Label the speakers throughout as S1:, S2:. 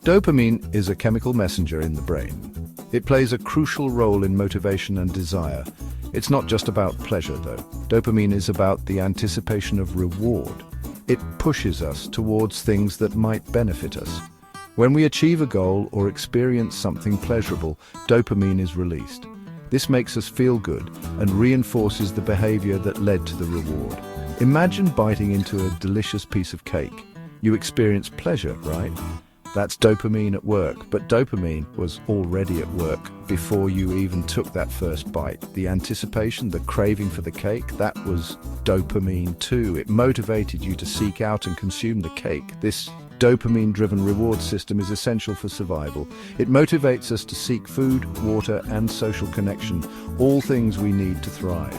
S1: Dopamine is a chemical messenger in the brain. It plays a crucial role in motivation and desire. It's not just about pleasure, though. Dopamine is about the anticipation of reward. It pushes us towards things that might benefit us. When we achieve a goal or experience something pleasurable, dopamine is released. This makes us feel good and reinforces the behavior that led to the reward. Imagine biting into a delicious piece of cake. You experience pleasure, right? That's dopamine at work, but dopamine was already at work before you even took that first bite. The anticipation, the craving for the cake, that was dopamine too. It motivated you to seek out and consume the cake. This dopamine-driven reward system is essential for survival. It motivates us to seek food, water, and social connection, all things we need to thrive.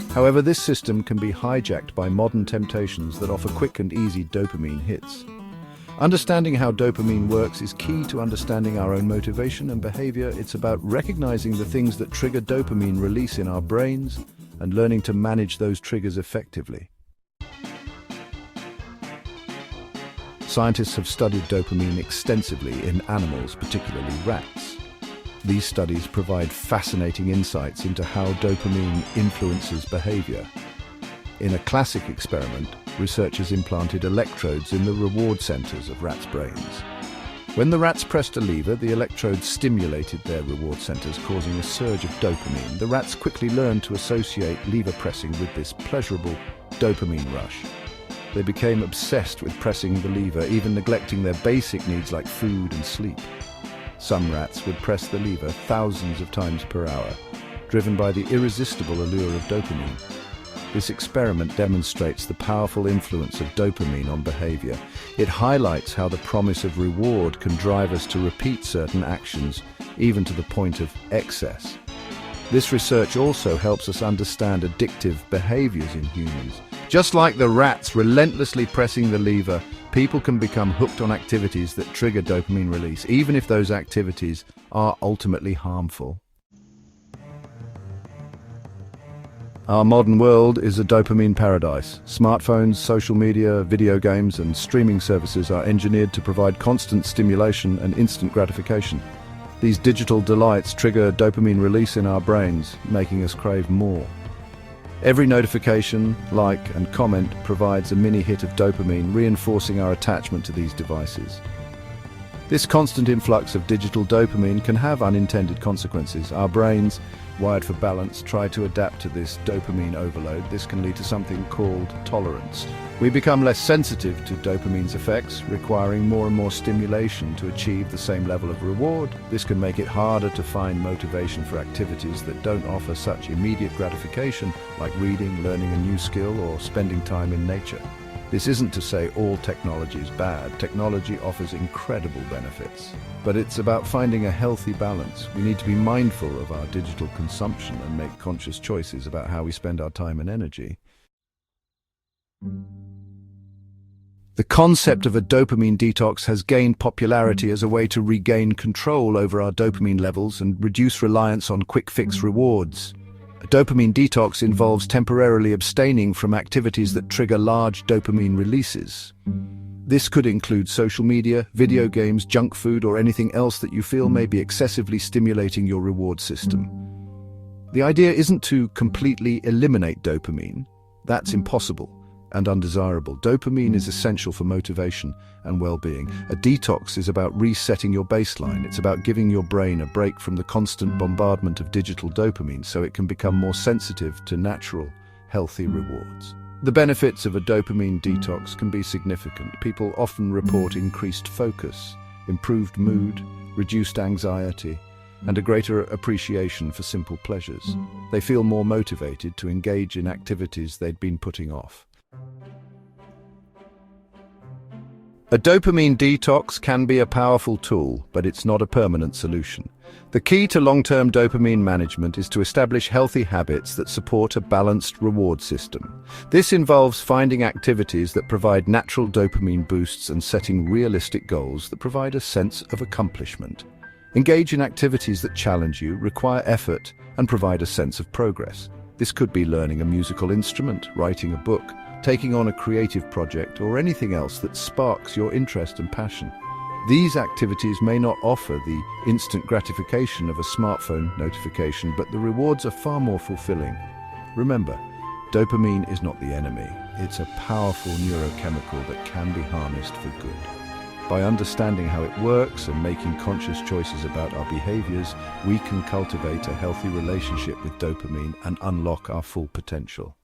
S1: However, this system can be hijacked by modern temptations that offer quick and easy dopamine hits. Understanding how dopamine works is key to understanding our own motivation and behavior. It's about recognizing the things that trigger dopamine release in our brains and learning to manage those triggers effectively. Scientists have studied dopamine extensively in animals, particularly rats. These studies provide fascinating insights into how dopamine influences behavior. In a classic experiment, researchers implanted electrodes in the reward centers of rats' brains. When the rats pressed a lever, the electrodes stimulated their reward centers, causing a surge of dopamine. The rats quickly learned to associate lever pressing with this pleasurable dopamine rush. They became obsessed with pressing the lever, even neglecting their basic needs like food and sleep. Some rats would press the lever thousands of times per hour, driven by the irresistible allure of dopamine. This experiment demonstrates the powerful influence of dopamine on behavior. It highlights how the promise of reward can drive us to repeat certain actions, even to the point of excess. This research also helps us understand addictive behaviors in humans. Just like the rats relentlessly pressing the lever, people can become hooked on activities that trigger dopamine release, even if those activities are ultimately harmful. Our modern world is a dopamine paradise. Smartphones, social media, video games, and streaming services are engineered to provide constant stimulation and instant gratification. These digital delights trigger dopamine release in our brains, making us crave more. Every notification, like, and comment provides a mini hit of dopamine, reinforcing our attachment to these devices. This constant influx of digital dopamine can have unintended consequences. Our brains, wired for balance, try to adapt to this dopamine overload. This can lead to something called tolerance. We become less sensitive to dopamine's effects, requiring more and more stimulation to achieve the same level of reward. This can make it harder to find motivation for activities that don't offer such immediate gratification, like reading, learning a new skill, or spending time in nature. This isn't to say all technology is bad. Technology offers incredible benefits, but it's about finding a healthy balance. We need to be mindful of our digital consumption and make conscious choices about how we spend our time and energy. The concept of a dopamine detox has gained popularity as a way to regain control over our dopamine levels and reduce reliance on quick-fix rewards. A dopamine detox involves temporarily abstaining from activities that trigger large dopamine releases. This could include social media, video games, junk food, or anything else that you feel may be excessively stimulating your reward system. The idea isn't to completely eliminate dopamine. That's impossible and undesirable. Dopamine is essential for motivation and well-being. A detox is about resetting your baseline. It's about giving your brain a break from the constant bombardment of digital dopamine so it can become more sensitive to natural, healthy rewards. The benefits of a dopamine detox can be significant. People often report increased focus, improved mood, reduced anxiety, and a greater appreciation for simple pleasures. They feel more motivated to engage in activities they'd been putting off. A dopamine detox can be a powerful tool, but it's not a permanent solution. The key to long-term dopamine management is to establish healthy habits that support a balanced reward system. This involves finding activities that provide natural dopamine boosts and setting realistic goals that provide a sense of accomplishment. Engage in activities that challenge you, require effort, and provide a sense of progress. This could be learning a musical instrument, writing a book, taking on a creative project, or anything else that sparks your interest and passion. These activities may not offer the instant gratification of a smartphone notification, but the rewards are far more fulfilling. Remember, dopamine is not the enemy. It's a powerful neurochemical that can be harnessed for good. By understanding how it works and making conscious choices about our behaviors, we can cultivate a healthy relationship with dopamine and unlock our full potential.